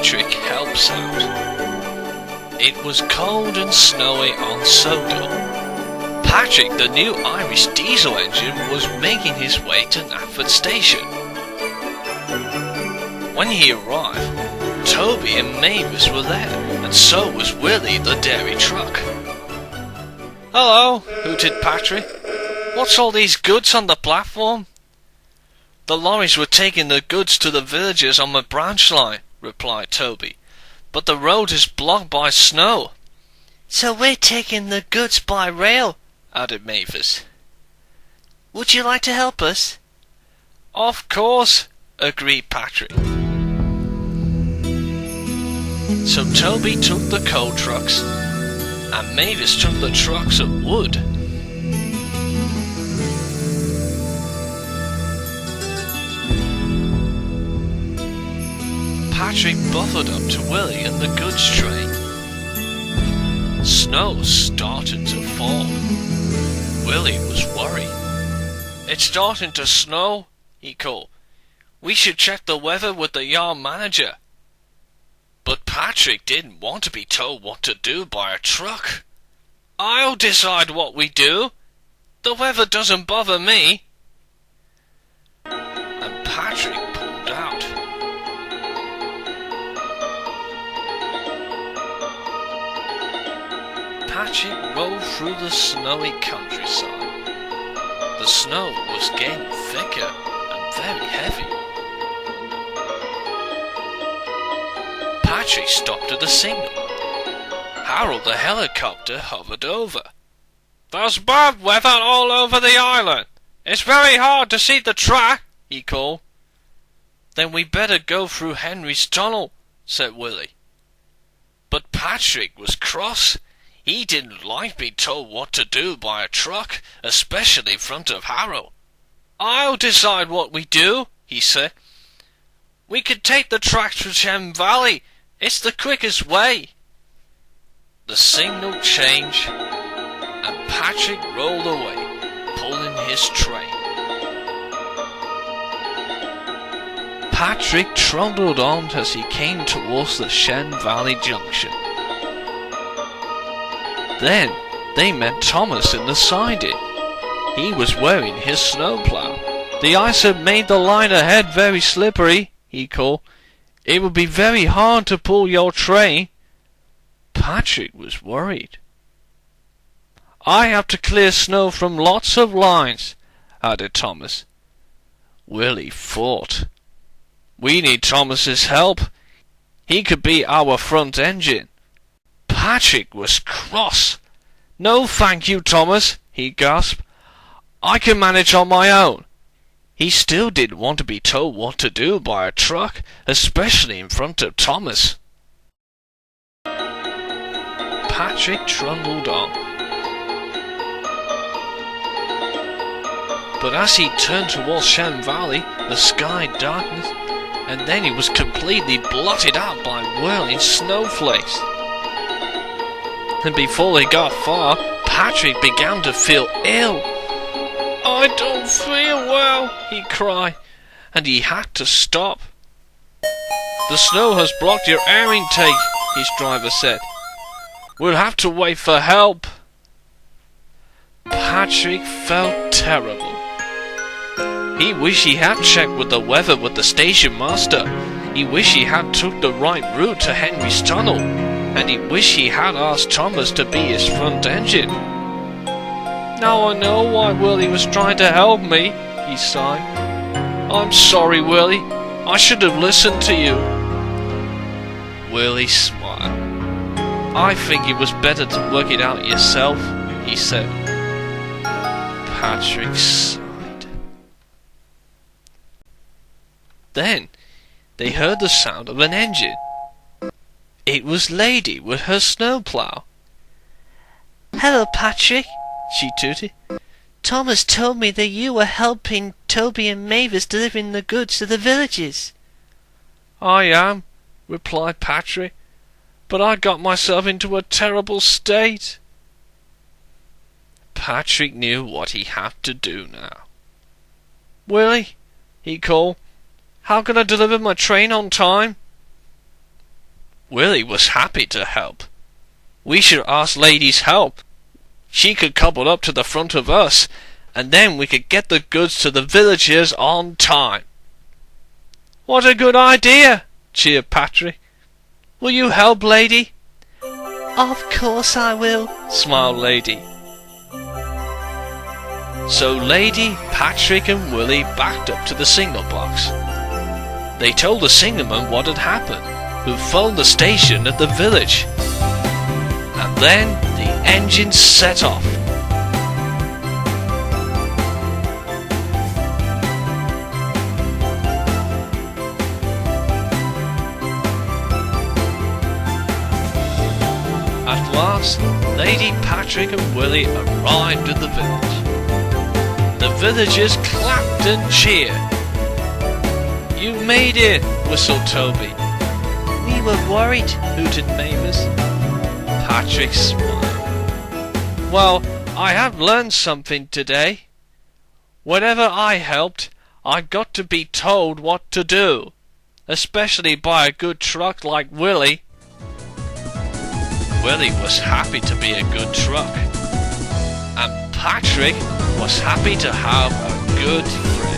Patrick helps out. It was cold and snowy on Sodo. Patrick, the new Irish diesel engine, was making his way to Knapford Station. When he arrived, Toby and Mavis were there, and so was Willy the Dairy Truck. "Hello," hooted Patrick. "What's all these goods on the platform?" "The lorries were taking the goods to the villages on the branch line," replied Toby, "but the road is blocked by snow." "So we're taking the goods by rail," added Mavis. "Would you like to help us?" "Of course," agreed Patrick. So Toby took the coal trucks, and Mavis took the trucks of wood. Patrick buffered up to Willy and the goods train. Snow started to fall. Willy was worried. "It's starting to snow," he called. "We should check the weather with the yard manager." But Patrick didn't want to be told what to do by a truck. "I'll decide what we do. The weather doesn't bother me." And Patrick pulled out. Patrick rode through the snowy countryside. The snow was getting thicker and very heavy. Patrick stopped at a signal. Harold the helicopter hovered over. "There's bad weather all over the island. It's very hard to see the track," he called. "Then we better go through Henry's tunnel," said Willy. But Patrick was cross. He didn't like being told what to do by a truck, especially in front of Harold. "I'll decide what we do," he said. "We could take the track to Shem Valley. It's the quickest way." The signal changed, and Patrick rolled away, pulling his train. Patrick trundled on as he came towards the Shen Valley Junction. Then they met Thomas in the siding. He was wearing his snowplow. "The ice had made the line ahead very slippery," he called. "It would be very hard to pull your train." Patrick was worried. "I have to clear snow from lots of lines," added Thomas. Willy thought. "We need Thomas's help. He could be our front engine." Patrick was cross. "No thank you, Thomas," he gasped. "I can manage on my own." He still didn't want to be told what to do by a truck, especially in front of Thomas. Patrick trundled on. But as he turned towards Shem Valley, the sky darkened, and then it was completely blotted out by whirling snowflakes. And before they got far, Patrick began to feel ill. "I don't feel well," he cried, and he had to stop. "The snow has blocked your air intake," his driver said. "We'll have to wait for help." Patrick felt terrible. He wished he had checked with the weather with the station master. He wished he had took the right route to Henry's tunnel, and he wished he had asked Thomas to be his front engine. "Now I know why Willy was trying to help me," he sighed. "I'm sorry, Willy. I should have listened to you." Willy smiled. "I think it was better to work it out yourself," he said. Patrick sighed. Then they heard the sound of an engine. It was Lady with her snowplow. "Hello, Patrick," she tooted. "Thomas told me that you were helping Toby and Mavis delivering the goods to the villages." "I am," replied Patrick, "but I got myself into a terrible state." Patrick knew what he had to do now. "Willy," he called, "how can I deliver my train on time?" Willy was happy to help. We should ask Lady's help. She could couple up to the front of us, and then we could get the goods to the villagers on time. What a good idea, cheered Patrick. Will you help, Lady? Of course I will, smiled Lady. So Lady, Patrick and Willy backed up to the signal box. They told the signalman what had happened, who phoned the station at the village. And then the engine set off. At last, Lady, Patrick and Willy arrived at the village. The villagers clapped and cheered. You made it, whistled Toby. We were worried, hooted Mavis. Patrick smiled. Well, I have learned something today. Whenever I helped, I got to be told what to do, especially by a good truck like Willy. Willy was happy to be a good truck, and Patrick was happy to have a good friend.